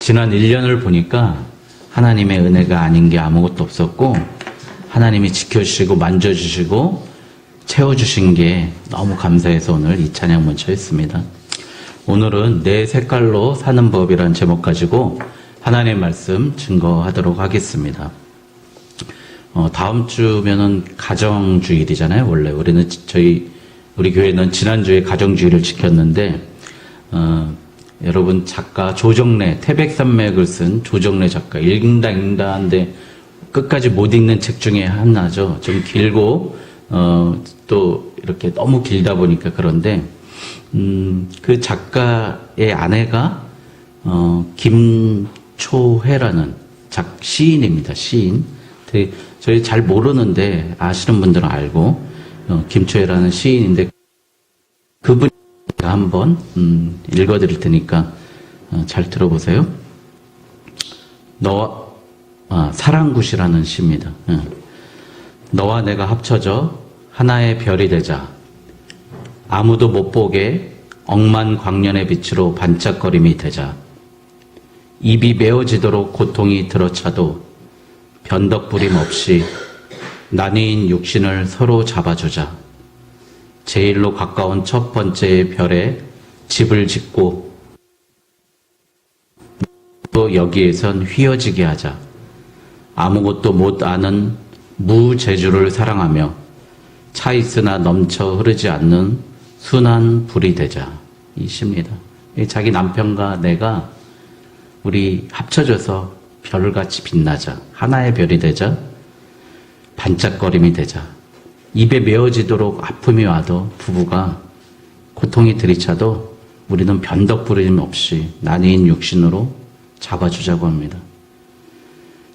지난 1년을 보니까 하나님의 은혜가 아닌 게 아무것도 없었고 하나님이 지켜주시고 만져주시고 채워주신 게 너무 감사해서 오늘 이 찬양 먼저 했습니다. 오늘은 내 색깔로 사는 법이란 제목 가지고 하나님의 말씀 증거하도록 하겠습니다. 다음 주면은 가정주일이잖아요. 원래 우리 교회는 지난주에 가정주일을 지켰는데 여러분 작가 조정래 태백산맥을 쓴 조정래 작가 읽는다 하는데 끝까지 못 읽는 책 중에 하나죠. 좀 길고 또 이렇게 너무 길다 보니까 그런데 그 작가의 아내가 김초혜라는 시인입니다. 시인. 저희 잘 모르는데 아시는 분들은 알고 김초혜라는 시인인데 그분이 한번 읽어드릴 테니까 잘 들어보세요. 사랑굿이라는 시입니다. 너와 내가 합쳐져 하나의 별이 되자. 아무도 못 보게 억만 광년의 빛으로 반짝거림이 되자. 입이 메어지도록 고통이 들어차도 변덕부림 없이 나뉘인 육신을 서로 잡아주자. 제일로 가까운 첫 번째의 별에 집을 짓고 또 여기에선 휘어지게 하자. 아무것도 못 아는 무제주를 사랑하며 차 있으나 넘쳐 흐르지 않는 순한 불이 되자. 이 시입니다. 자기 남편과 내가 우리 합쳐져서 별같이 빛나자. 하나의 별이 되자. 반짝거림이 되자. 입에 메어지도록 아픔이 와도 부부가 고통이 들이차도 우리는 변덕부림 없이 나뉘인 육신으로 잡아주자고 합니다.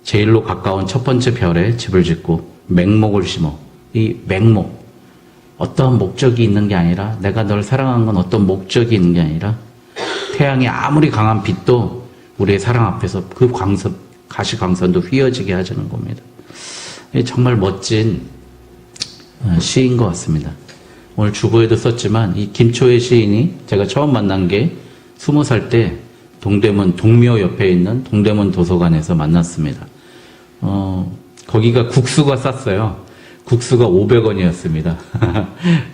제일로 가까운 첫 번째 별에 집을 짓고 맹목을 심어. 이 맹목, 어떠한 목적이 있는 게 아니라 내가 널 사랑한 건 어떤 목적이 있는 게 아니라 태양이 아무리 강한 빛도 우리의 사랑 앞에서 그 가시광선도 휘어지게 하자는 겁니다. 정말 멋진 시인 것 같습니다. 오늘 주보에도 썼지만 이 김초혜 시인이 제가 처음 만난 게 20살 때 동묘 옆에 있는 동대문 도서관에서 만났습니다. 거기가 국수가 쌌어요. 국수가 500원이었습니다.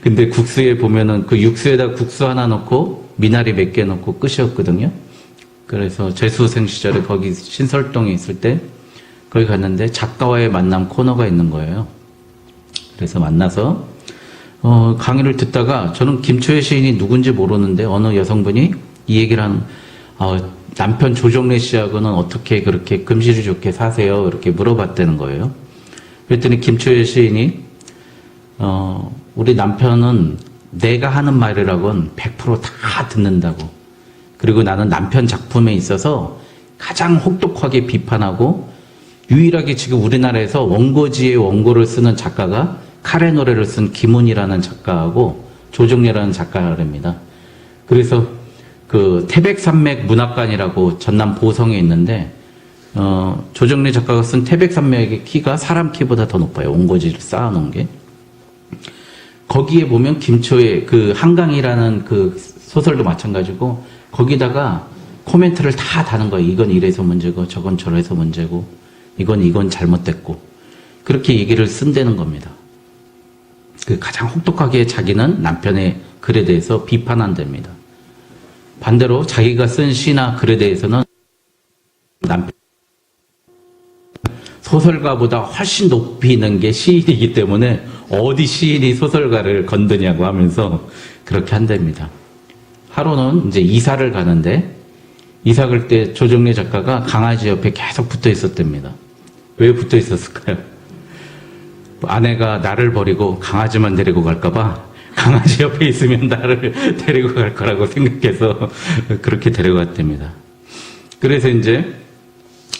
근데 국수에 보면은 그 육수에다 국수 하나 넣고 미나리 몇 개 넣고 끝이었거든요. 그래서 재수생 시절에 거기 신설동에 있을 때 거기 갔는데 작가와의 만남 코너가 있는 거예요. 그래서 만나서 강의를 듣다가 저는 김초혜 시인이 누군지 모르는데 어느 여성분이 이 얘기를 하는 남편 조정래 씨하고는 어떻게 그렇게 금실이 좋게 사세요? 이렇게 물어봤다는 거예요. 그랬더니 김초혜 시인이 우리 남편은 내가 하는 말이라고는 100%다 듣는다고. 그리고 나는 남편 작품에 있어서 가장 혹독하게 비판하고 유일하게 지금 우리나라에서 원고지의 원고를 쓰는 작가가 카레 노래를 쓴 김훈이라는 작가하고 조정래라는 작가랍니다. 그래서 그 태백산맥 문학관이라고 전남 보성에 있는데 조정래 작가가 쓴 태백산맥의 키가 사람 키보다 더 높아요. 원고지를 쌓아놓은 게. 거기에 보면 김초의 그 한강이라는 그 소설도 마찬가지고 거기다가 코멘트를 다 다는 거예요. 이건 이래서 문제고 저건 저래서 문제고 이건 잘못됐고 그렇게 얘기를 쓴다는 겁니다. 그 가장 혹독하게 자기는 남편의 글에 대해서 비판한답니다. 반대로 자기가 쓴 시나 글에 대해서는 남편 소설가보다 훨씬 높이 있는 게 시인이기 때문에 어디 시인이 소설가를 건드냐고 하면서 그렇게 한답니다. 하루는 이제 이사를 가는데 이사 갈 때 조정래 작가가 강아지 옆에 계속 붙어 있었답니다. 왜 붙어 있었을까요? 아내가 나를 버리고 강아지만 데리고 갈까봐 강아지 옆에 있으면 나를 데리고 갈 거라고 생각해서 그렇게 데려갔답니다. 그래서 이제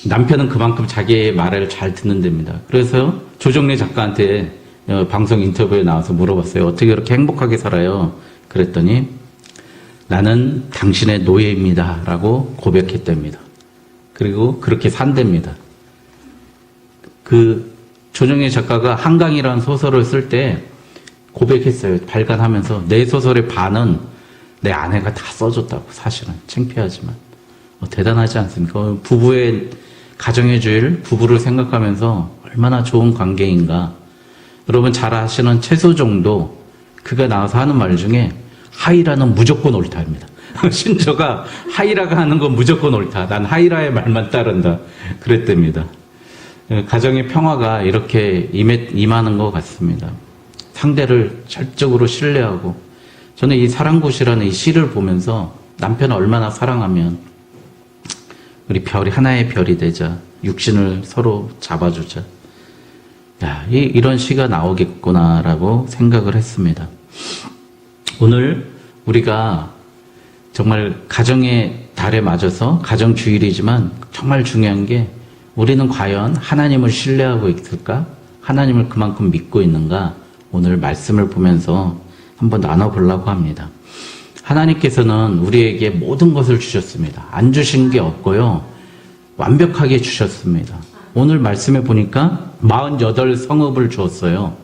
남편은 그만큼 자기의 말을 잘 듣는답니다. 그래서 조정래 작가한테 방송 인터뷰에 나와서 물어봤어요. 어떻게 그렇게 행복하게 살아요? 그랬더니 나는 당신의 노예입니다. 라고 고백했답니다. 그리고 그렇게 산답니다. 그 조정래 작가가 한강이라는 소설을 쓸 때 고백했어요. 발간하면서 내 소설의 반은 내 아내가 다 써줬다고. 사실은 창피하지만 대단하지 않습니까? 부부의 가정의 주일, 부부를 생각하면서 얼마나 좋은 관계인가. 여러분 잘 아시는 채소종도 그가 나와서 하는 말 중에 하이라는 무조건 옳다입니다. 신조가 하이라가 하는 건 무조건 옳다. 난 하이라의 말만 따른다. 그랬답니다. 가정의 평화가 이렇게 임하는 것 같습니다. 상대를 절적으로 신뢰하고, 저는 이 사랑굿이라는 이 시를 보면서 남편을 얼마나 사랑하면 우리 별이 하나의 별이 되자, 육신을 서로 잡아주자. 야, 이런 시가 나오겠구나라고 생각을 했습니다. 오늘 우리가 정말 가정의 달에 맞아서 가정 주일이지만 정말 중요한 게, 우리는 과연 하나님을 신뢰하고 있을까? 하나님을 그만큼 믿고 있는가? 오늘 말씀을 보면서 한번 나눠보려고 합니다. 하나님께서는 우리에게 모든 것을 주셨습니다. 안 주신 게 없고요. 완벽하게 주셨습니다. 오늘 말씀에 보니까 48성읍을 주었어요.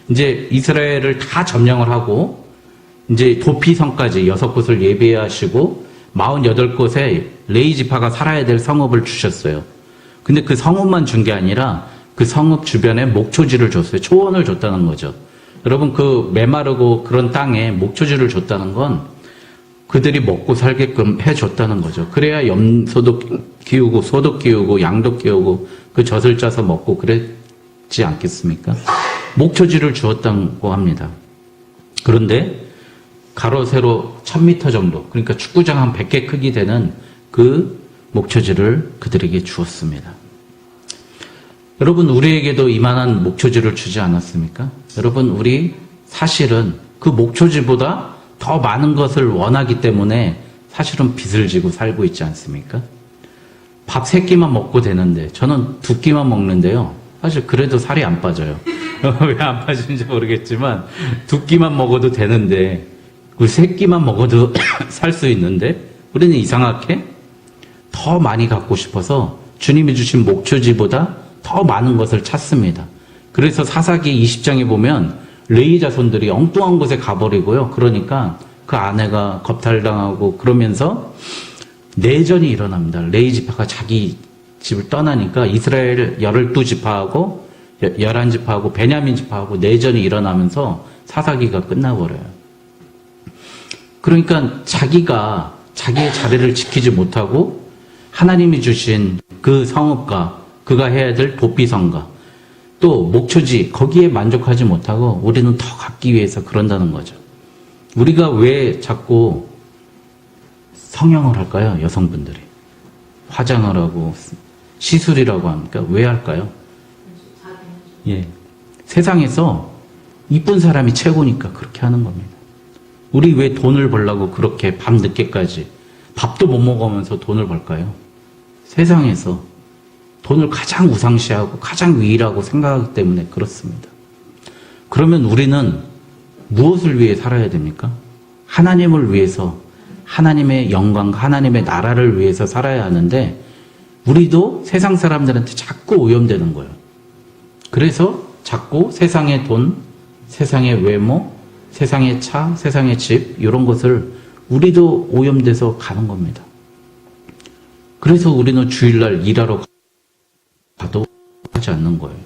이제 이스라엘을 다 점령을 하고 이제 도피성까지 6곳을 예비하시고 48곳에 레위 지파가 살아야 될 성읍을 주셨어요. 근데 그 성읍만 준 게 아니라 그 성읍 주변에 목초지를 줬어요. 초원을 줬다는 거죠. 여러분, 그 메마르고 그런 땅에 목초지를 줬다는 건 그들이 먹고 살게끔 해줬다는 거죠. 그래야 염소도 키우고 소도 키우고 양도 키우고 그 젖을 짜서 먹고 그랬지 않겠습니까? 목초지를 주었다고 합니다. 그런데 가로 세로 1000m 정도, 그러니까 축구장 한 100개 크기 되는 그 목초지를 그들에게 주었습니다. 여러분, 우리에게도 이만한 목초지를 주지 않았습니까? 여러분, 우리 사실은 그 목초지보다 더 많은 것을 원하기 때문에 사실은 빚을 지고 살고 있지 않습니까? 밥 3끼만 먹고 되는데, 저는 2끼만 먹는데요. 사실 그래도 살이 안 빠져요. 왜 안 빠지는지 모르겠지만 2끼만 먹어도 되는데, 그 3끼만 먹어도 살 수 있는데, 우리는 이상하게 더 많이 갖고 싶어서 주님이 주신 목초지보다 더 많은 것을 찾습니다. 그래서 사사기 20장에 보면 레위 자손들이 엉뚱한 곳에 가버리고요. 그러니까 그 아내가 겁탈당하고 그러면서 내전이 일어납니다. 레위 지파가 자기 집을 떠나니까 이스라엘 12지파하고 11지파하고 베냐민 지파하고 내전이 일어나면서 사사기가 끝나버려요. 그러니까 자기가 자기의 자리를 지키지 못하고 하나님이 주신 그 성읍과 그가 해야 될 도피성과 또 목초지, 거기에 만족하지 못하고 우리는 더 갖기 위해서 그런다는 거죠. 우리가 왜 자꾸 성형을 할까요? 여성분들이 화장을 하고 시술이라고 합니까? 왜 할까요? 예, 세상에서 이쁜 사람이 최고니까 그렇게 하는 겁니다. 우리 왜 돈을 벌려고 그렇게 밤늦게까지 밥도 못 먹으면서 돈을 벌까요? 세상에서 돈을 가장 우상시하고 가장 위라고 생각하기 때문에 그렇습니다. 그러면 우리는 무엇을 위해 살아야 됩니까? 하나님을 위해서, 하나님의 영광, 하나님의 나라를 위해서 살아야 하는데 우리도 세상 사람들한테 자꾸 오염되는 거예요. 그래서 자꾸 세상의 돈, 세상의 외모, 세상의 차, 세상의 집, 이런 것을 우리도 오염돼서 가는 겁니다. 그래서 우리는 주일날 일하러 가도 하지 않는 거예요.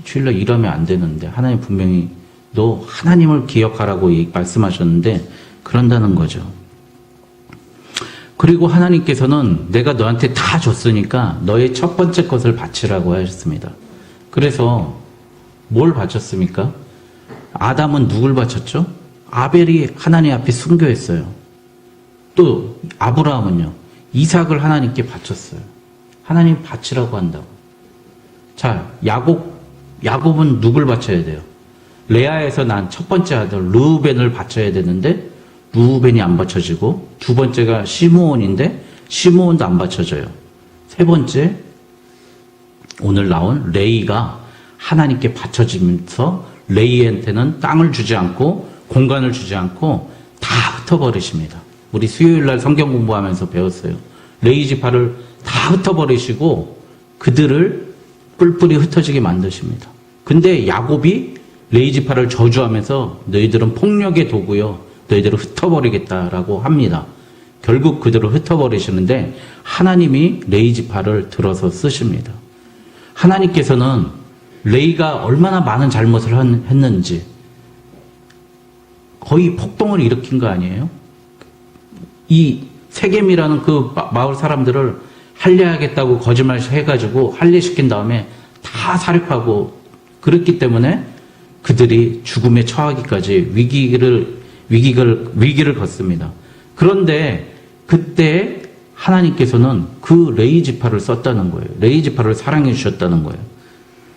주일날 일하면 안 되는데 하나님 분명히 너 하나님을 기억하라고 말씀하셨는데 그런다는 거죠. 그리고 하나님께서는 내가 너한테 다 줬으니까 너의 첫 번째 것을 바치라고 하셨습니다. 그래서 뭘 바쳤습니까? 아담은 누굴 바쳤죠? 아벨이 하나님 앞에 순교했어요. 또 아브라함은요, 이삭을 하나님께 바쳤어요. 하나님 바치라고 한다고. 자, 야곱은 누굴 바쳐야 돼요? 레아에서 난 첫 번째 아들 르우벤을 바쳐야 되는데 르우벤이 안 바쳐지고, 두 번째가 시므온인데 시므온도 안 바쳐져요. 세 번째 오늘 나온 레이가 하나님께 바쳐지면서 레이한테는 땅을 주지 않고 공간을 주지 않고 다 흩어버리십니다. 우리 수요일날 성경 공부하면서 배웠어요. 레이 지파를 다 흩어버리시고 그들을 뿔뿔이 흩어지게 만드십니다. 근데 야곱이 레이 지파를 저주하면서 너희들은 폭력의 도구요, 너희들을 흩어버리겠다라고 합니다. 결국 그들을 흩어버리시는데 하나님이 레위 지파를 들어서 쓰십니다. 하나님께서는 레위가 얼마나 많은 잘못을 했는지 거의 폭동을 일으킨 거 아니에요? 이 세겜이라는 그 마을 사람들을 할례하겠다고 거짓말 해가지고 할례시킨 다음에 다 살입하고 그랬기 때문에 그들이 죽음에 처하기까지 위기를 걷습니다. 그런데 그때 하나님께서는 그 레위 지파를 썼다는 거예요. 레위 지파를 사랑해 주셨다는 거예요.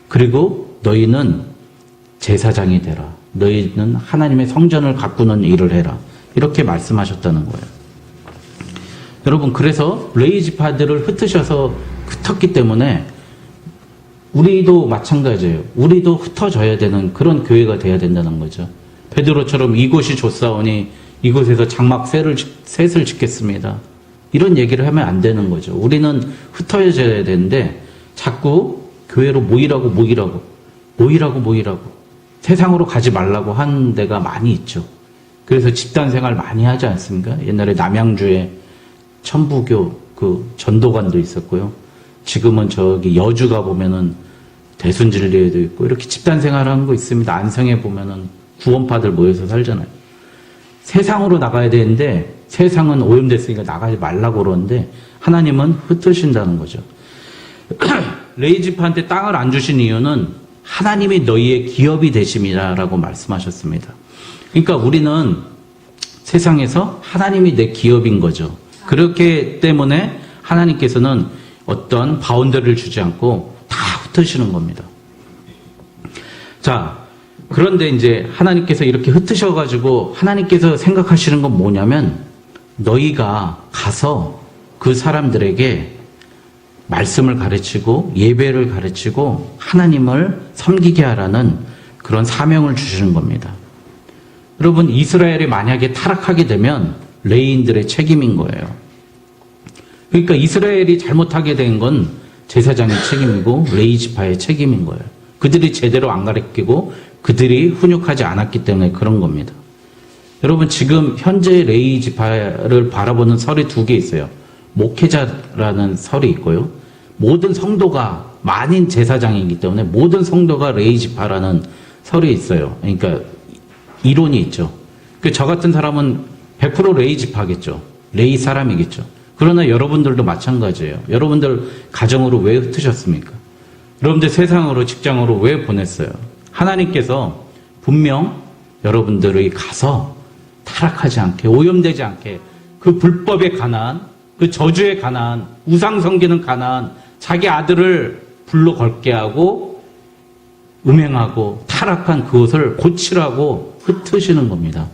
그리고 너희는 제사장이 되라. 너희는 하나님의 성전을 가꾸는 일을 해라. 이렇게 말씀하셨다는 거예요. 여러분, 그래서 레위 지파들을 흩었기 때문에 우리도 마찬가지예요. 우리도 흩어져야 되는 그런 교회가 돼야 된다는 거죠. 베드로처럼 이곳이 좋사오니 이곳에서 장막 셋을 짓겠습니다. 이런 얘기를 하면 안 되는 거죠. 우리는 흩어져야 되는데 자꾸 교회로 모이라고 세상으로 가지 말라고 하는 데가 많이 있죠. 그래서 집단 생활 많이 하지 않습니까? 옛날에 남양주에 천부교 그 전도관도 있었고요. 지금은 저기 여주 가 보면은 대순진리에도 있고 이렇게 집단 생활하는 거 있습니다. 안성에 보면은 구원파들 모여서 살잖아요. 세상으로 나가야 되는데 세상은 오염됐으니까 나가지 말라고 그러는데 하나님은 흩으신다는 거죠. 레위 지파한테 땅을 안 주신 이유는 하나님이 너희의 기업이 되심이라라고 말씀하셨습니다. 그러니까 우리는 세상에서 하나님이 내 기업인 거죠. 그렇기 때문에 하나님께서는 어떤 바운더리를 주지 않고 다 흩으시는 겁니다. 자, 그런데 이제 하나님께서 이렇게 흩으셔가지고 하나님께서 생각하시는 건 뭐냐면 너희가 가서 그 사람들에게 말씀을 가르치고 예배를 가르치고 하나님을 섬기게 하라는 그런 사명을 주시는 겁니다. 여러분, 이스라엘이 만약에 타락하게 되면 레위인들의 책임인 거예요. 그러니까 이스라엘이 잘못하게 된 건 제사장의 책임이고 레위 지파의 책임인 거예요. 그들이 제대로 안 가르치고 그들이 훈육하지 않았기 때문에 그런 겁니다. 여러분, 지금 현재 레위 지파를 바라보는 설이 두 개 있어요. 목회자라는 설이 있고요. 모든 성도가 만인 제사장이기 때문에 모든 성도가 레위 지파라는 설이 있어요. 그러니까 이론이 있죠. 저 같은 사람은 100% 레위 지파겠죠. 레위 사람이겠죠. 그러나 여러분들도 마찬가지예요. 여러분들 가정으로 왜 흩으셨습니까? 여러분들 세상으로 직장으로 왜 보냈어요? 하나님께서 분명 여러분들이 가서 타락하지 않게 오염되지 않게 그 불법의 가나안, 그 저주의 가나안, 우상 섬기는 가나안, 자기 아들을 불로 걸게 하고 음행하고 타락한 그것을 고치라고 흩으시는 겁니다.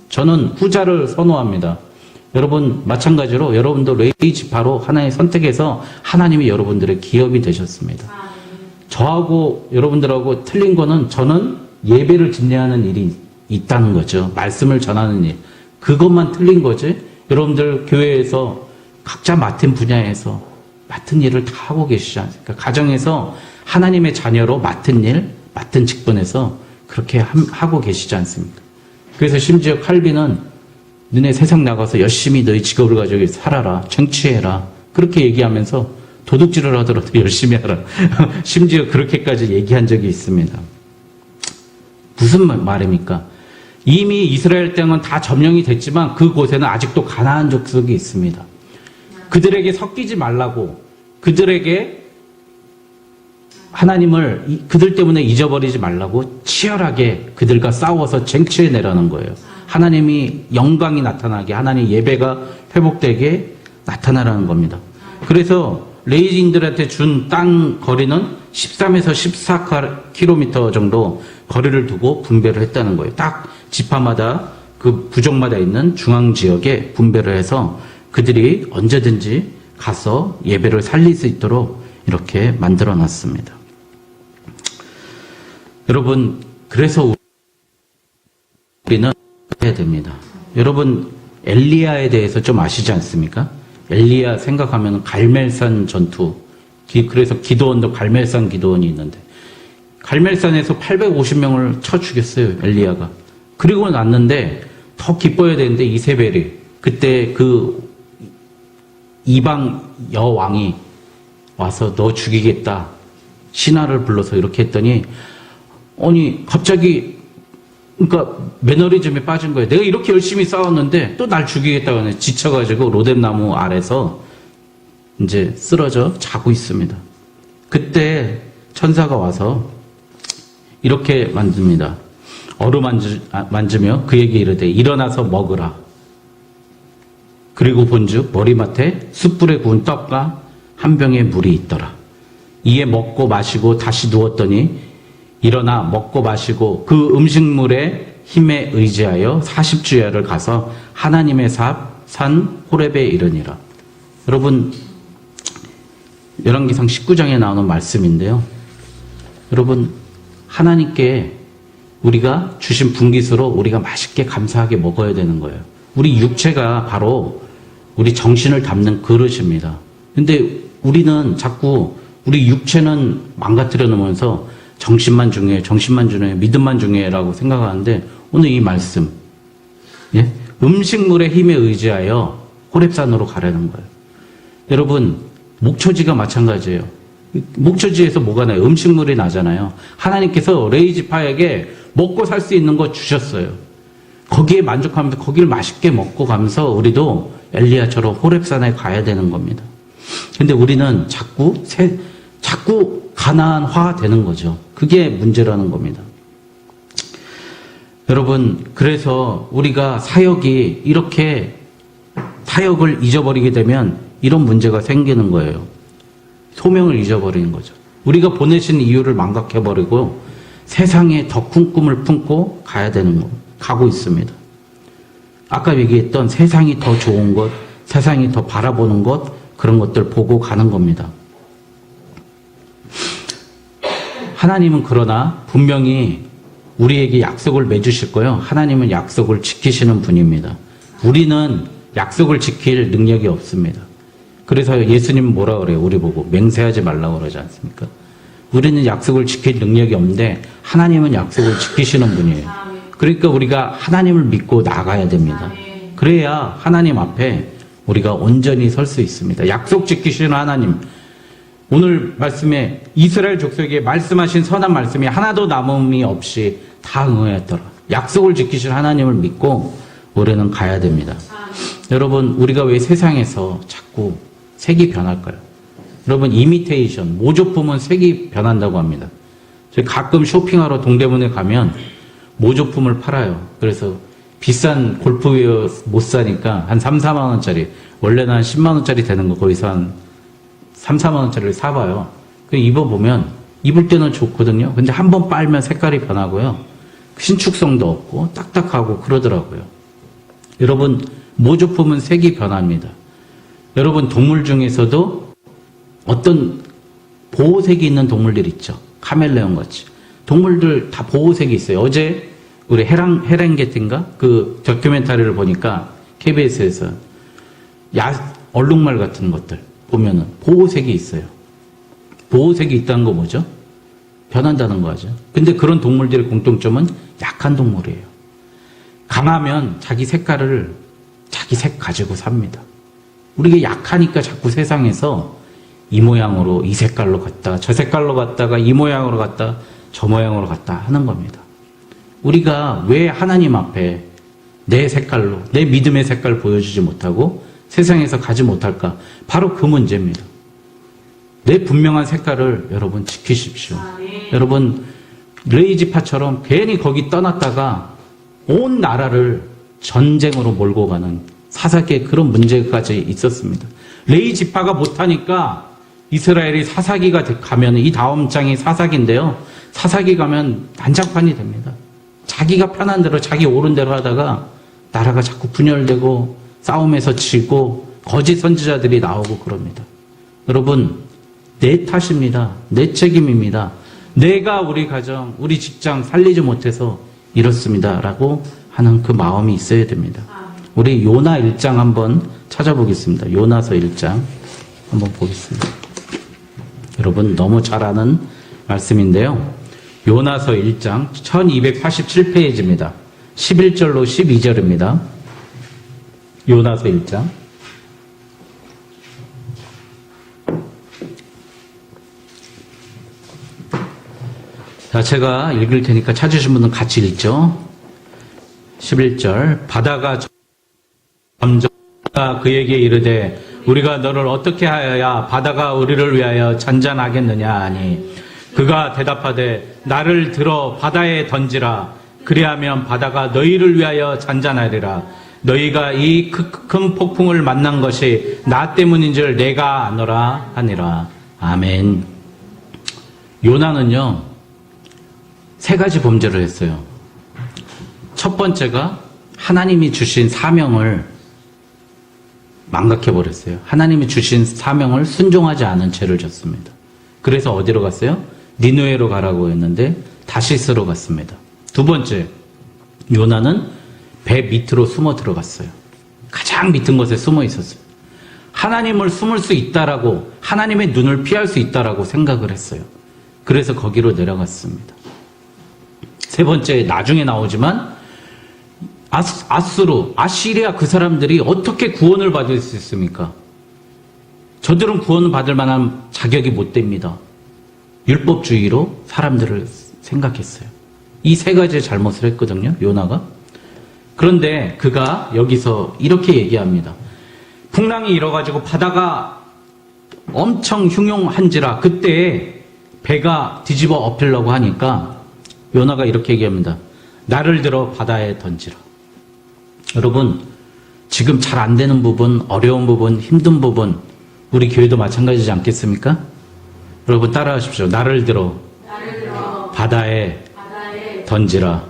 저는 후자를 선호합니다. 여러분 마찬가지로 여러분도 레위 지파로 하나님 선택해서 하나님이 여러분들의 기업이 되셨습니다. 저하고 여러분들하고 틀린 거는 저는 예배를 진행하는 일이 있다는 거죠. 말씀을 전하는 일. 그것만 틀린 거지. 여러분들 교회에서 각자 맡은 분야에서 맡은 일을 다 하고 계시지 않습니까? 가정에서 하나님의 자녀로 맡은 일, 맡은 직분에서 그렇게 하고 계시지 않습니까? 그래서 심지어 칼빈은 너네 세상 나가서 열심히 너희 직업을 가지고 살아라, 정치해라 그렇게 얘기하면서 도둑질을 하더라도 열심히 하라. 심지어 그렇게까지 얘기한 적이 있습니다. 무슨 말입니까? 이미 이스라엘 땅은 다 점령이 됐지만 그곳에는 아직도 가나안 족속이 있습니다. 그들에게 섞이지 말라고, 그들에게 하나님을 그들 때문에 잊어버리지 말라고 치열하게 그들과 싸워서 쟁취해내라는 거예요. 하나님이 영광이 나타나게, 하나님 예배가 회복되게 나타나라는 겁니다. 그래서 레위인들한테 준 땅 거리는 13에서 14km 정도 거리를 두고 분배를 했다는 거예요. 딱 지파마다 그 부족마다 있는 중앙 지역에 분배를 해서 그들이 언제든지 가서 예배를 살릴 수 있도록 이렇게 만들어 놨습니다. 여러분, 그래서 우리는 해야 됩니다. 여러분, 엘리야에 대해서 좀 아시지 않습니까? 엘리야 생각하면 갈멜산 전투, 그래서 기도원도 갈멜산 기도원이 있는데 갈멜산에서 850명을 쳐 죽였어요, 엘리야가. 그리고 났는데 더 기뻐야 되는데 이세벨이 그때 그 이방 여왕이 와서 너 죽이겠다. 신하를 불러서 이렇게 했더니 아니 갑자기 그러니까 매너리즘에 빠진 거예요. 내가 이렇게 열심히 싸웠는데 또 날 죽이겠다고 하네. 지쳐가지고 로뎀나무 아래서 이제 쓰러져 자고 있습니다. 그때 천사가 와서 이렇게 만집니다. 만지며 그에게 이르되 일어나서 먹으라. 그리고 본즉 머리맡에 숯불에 구운 떡과 한 병의 물이 있더라. 이에 먹고 마시고 다시 누웠더니 일어나 먹고 마시고 그 음식물의 힘에 의지하여 40주야를 가서 하나님의 산 호렙에 이르니라. 여러분 열왕기상 19장에 나오는 말씀인데요. 여러분 하나님께 우리가 주신 분깃으로 우리가 맛있게 감사하게 먹어야 되는 거예요. 우리 육체가 바로 우리 정신을 담는 그릇입니다. 근데 우리는 자꾸 우리 육체는 망가뜨려 놓으면서 정신만 중요해, 믿음만 중요해라고 생각하는데 오늘 이 말씀, 예? 음식물의 힘에 의지하여 호렙산으로 가라는 거예요. 여러분 목초지가 마찬가지예요. 목초지에서 뭐가 나요? 음식물이 나잖아요. 하나님께서 레이지파에게 먹고 살 수 있는 거 주셨어요. 거기에 만족하면서 거기를 맛있게 먹고 가면서 우리도 엘리야처럼 호렙산에 가야 되는 겁니다. 근데 우리는 자꾸 가나안화 되는 거죠. 그게 문제라는 겁니다. 여러분, 그래서 우리가 이렇게 사역을 잊어버리게 되면 이런 문제가 생기는 거예요. 소명을 잊어버리는 거죠. 우리가 보내신 이유를 망각해버리고 세상에 더 큰 꿈을 품고 가고 있습니다. 아까 얘기했던 세상이 더 좋은 것, 세상이 더 바라보는 것, 그런 것들 보고 가는 겁니다. 하나님은 그러나 분명히 우리에게 약속을 맺으실 거예요. 하나님은 약속을 지키시는 분입니다. 우리는 약속을 지킬 능력이 없습니다. 그래서 예수님은 뭐라 그래요? 우리 보고 맹세하지 말라고 그러지 않습니까? 우리는 약속을 지킬 능력이 없는데 하나님은 약속을 지키시는 분이에요. 그러니까 우리가 하나님을 믿고 나가야 됩니다. 그래야 하나님 앞에 우리가 온전히 설 수 있습니다. 약속 지키시는 하나님. 오늘 말씀에 이스라엘 족속에게 말씀하신 선한 말씀이 하나도 남음이 없이 다 응하였더라. 약속을 지키신 하나님을 믿고 우리는 가야 됩니다. 여러분, 우리가 왜 세상에서 자꾸 색이 변할까요? 여러분, 이미테이션, 모조품은 색이 변한다고 합니다. 저희 가끔 쇼핑하러 동대문에 가면 모조품을 팔아요. 그래서 비싼 골프웨어 못 사니까 한 3, 4만 원짜리, 원래는 한 10만 원짜리 되는 거 거기서 한 3, 4만 원짜리를 사봐요. 입어보면 입을 때는 좋거든요. 근데 한번 빨면 색깔이 변하고요. 신축성도 없고 딱딱하고 그러더라고요. 여러분, 모조품은 색이 변합니다. 여러분, 동물 중에서도 어떤 보호색이 있는 동물들 있죠. 카멜레온 같이. 동물들 다 보호색이 있어요. 어제 우리 헤랑게트인가? 그 다큐멘터리를 보니까 KBS에서 얼룩말 같은 것들 보면은 보호색이 있어요. 보호색이 있다는 거 뭐죠? 변한다는 거죠. 근데 그런 동물들의 공통점은 약한 동물이에요. 강하면 자기 색 가지고 삽니다. 우리가 약하니까 자꾸 세상에서 이 모양으로 이 색깔로 갔다가 저 색깔로 갔다가 이 모양으로 갔다 저 모양으로 갔다 하는 겁니다. 우리가 왜 하나님 앞에 내 색깔로, 내 믿음의 색깔을 보여주지 못하고 세상에서 가지 못할까? 바로 그 문제입니다. 내 분명한 색깔을 여러분 지키십시오. 여러분, 레이지파처럼 괜히 거기 떠났다가 온 나라를 전쟁으로 몰고 가는 사사기에 그런 문제까지 있었습니다. 레이지파가 못하니까 이스라엘이 사사기가 가면, 이 다음 장이 사사기인데요. 사사기 가면 난장판이 됩니다. 자기가 편한 대로, 자기 옳은 대로 하다가 나라가 자꾸 분열되고 싸움에서 지고 거짓 선지자들이 나오고 그럽니다. 여러분, 내 탓입니다. 내 책임입니다. 내가 우리 가정, 우리 직장 살리지 못해서 이렇습니다. 라고 하는 그 마음이 있어야 됩니다. 우리 요나 1장 한번 찾아보겠습니다. 요나서 1장 한번 보겠습니다. 여러분, 너무 잘 아는 말씀인데요. 요나서 1장 1287페이지입니다. 11절로 12절입니다. 요나서 1장. 자, 제가 읽을 테니까 찾으신 분은 같이 읽죠. 11절. 바다가 점점 그에게 이르되 우리가 너를 어떻게 하여야 바다가 우리를 위하여 잔잔하겠느냐 하니 그가 대답하되 나를 들어 바다에 던지라. 그리하면 바다가 너희를 위하여 잔잔하리라. 너희가 이 큰 폭풍을 만난 것이 나 때문인 줄 내가 아노라 하니라. 아멘. 요나는요, 3가지 범죄를 했어요. 첫 번째가 하나님이 주신 사명을 망각해버렸어요. 하나님이 주신 사명을 순종하지 않은 죄를 졌습니다. 그래서 어디로 갔어요? 니느웨로 가라고 했는데 다시스로 갔습니다. 두 번째, 요나는 배 밑으로 숨어 들어갔어요. 가장 밑은 곳에 숨어 있었어요. 하나님을 숨을 수 있다라고, 하나님의 눈을 피할 수 있다라고 생각을 했어요. 그래서 거기로 내려갔습니다. 세 번째, 나중에 나오지만 아수르, 아시리아 그 사람들이 어떻게 구원을 받을 수 있습니까? 저들은 구원을 받을 만한 자격이 못 됩니다. 율법주의로 사람들을 생각했어요. 이 3가지의 잘못을 했거든요, 요나가. 그런데 그가 여기서 이렇게 얘기합니다. 풍랑이 일어가지고 바다가 엄청 흉흉한지라 그때 배가 뒤집어 엎으려고 하니까 요나가 이렇게 얘기합니다. 나를 들어 바다에 던지라. 여러분, 지금 잘 안 되는 부분, 어려운 부분, 힘든 부분, 우리 교회도 마찬가지지 않겠습니까? 여러분 따라하십시오. 나를 들어 바다에 던지라.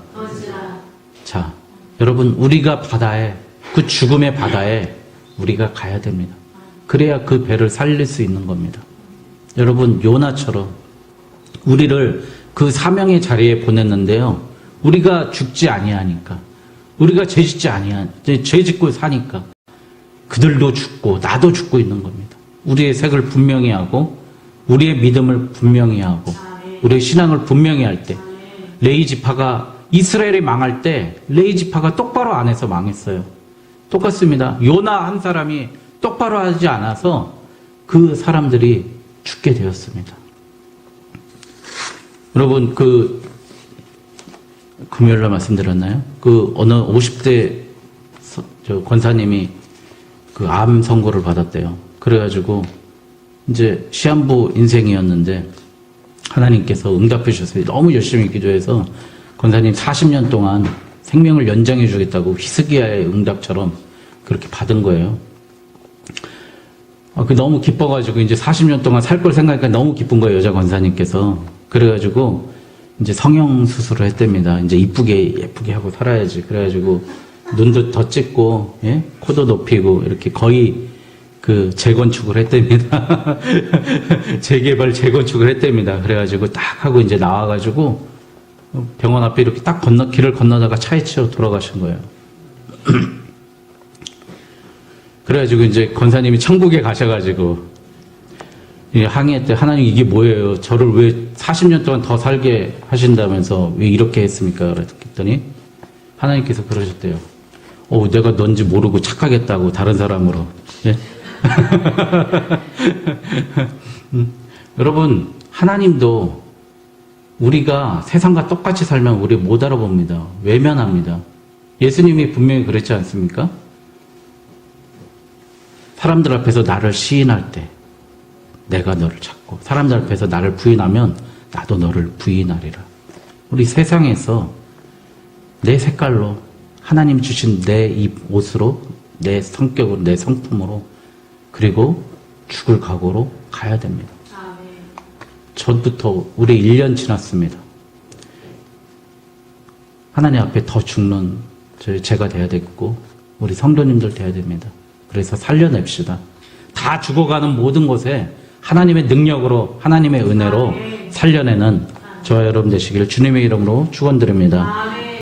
자, 여러분, 우리가 바다에, 그 죽음의 바다에 우리가 가야 됩니다. 그래야 그 배를 살릴 수 있는 겁니다. 여러분, 요나처럼 우리를 그 사명의 자리에 보냈는데요, 우리가 죽지 아니하니까, 우리가 죄 짓고 사니까 그들도 죽고 나도 죽고 있는 겁니다. 우리의 색을 분명히 하고 우리의 믿음을 분명히 하고 우리의 신앙을 분명히 할 때, 레위 지파가 이스라엘이 망할 때 레위 지파가 똑바로 안 해서 망했어요. 똑같습니다. 요나 한 사람이 똑바로 하지 않아서 그 사람들이 죽게 되었습니다. 여러분, 금요일날 말씀드렸나요? 어느 50대 권사님이 암 선고를 받았대요. 그래가지고 이제 시한부 인생이었는데 하나님께서 응답해 주셨어요. 너무 열심히 기도해서 권사님 40년 동안 생명을 연장해 주겠다고 히스기야의 응답처럼 그렇게 받은 거예요. 너무 기뻐가지고 이제 40년 동안 살 걸 생각하니까 너무 기쁜 거예요, 여자 권사님께서. 그래가지고 이제 성형 수술을 했답니다. 이제 예쁘게 하고 살아야지. 그래가지고 눈도 더 찢고, 예? 코도 높이고 이렇게 거의 재건축을 했답니다. 재개발, 재건축을 했답니다. 그래가지고 딱 하고 이제 나와가지고 병원 앞에 이렇게 딱 길을 건너다가 차에 치여 돌아가신 거예요. 그래가지고 이제 권사님이 천국에 가셔가지고 항의했대. 하나님, 이게 뭐예요? 저를 왜 40년 동안 더 살게 하신다면서 왜 이렇게 했습니까? 그랬더니 하나님께서 그러셨대요. 내가 넌지 모르고 착각했다고, 다른 사람으로. 예? 여러분, 하나님도 우리가 세상과 똑같이 살면 우리 못 알아봅니다. 외면합니다. 예수님이 분명히 그랬지 않습니까? 사람들 앞에서 나를 시인할 때 내가 너를 찾고, 사람들 앞에서 나를 부인하면 나도 너를 부인하리라. 우리 세상에서 내 색깔로, 하나님 주신 내 이 옷으로, 내 성격으로, 내 성품으로, 그리고 죽을 각오로 가야 됩니다. 전부터 우리 1년 지났습니다. 하나님 앞에 더 죽는 제가 돼야 되고 우리 성도님들 돼야 됩니다. 그래서 살려냅시다. 다 죽어가는 모든 곳에 하나님의 능력으로, 하나님의 은혜로 살려내는 저와 여러분 되시기를 주님의 이름으로 축원드립니다.